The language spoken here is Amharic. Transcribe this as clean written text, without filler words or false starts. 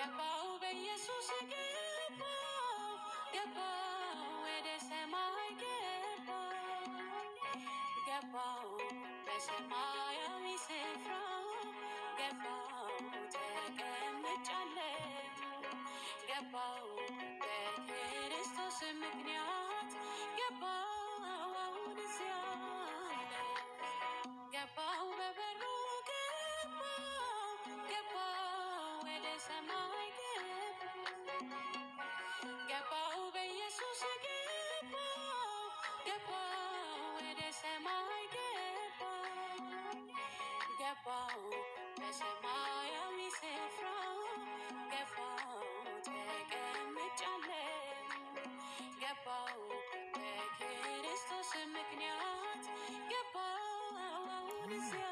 ገባው በኢየሱስ ገባው ወደ ሰማይ ገባው በሰማያዊ ስፍራ ገባው ተቀምጫለሁ ገባው በክርስቶስ ምክንያት ገባው እዚያ ገባው በበሩ ገባው ወደ ሰማይ ገባው በኢየሱስ ገባው ወደ ሰማይ ገባው በሰማያዊ ስፍራ ገባው ተቀምጫለሁ ገባው በክርስቶስ ምክንያት ገባው እዚያ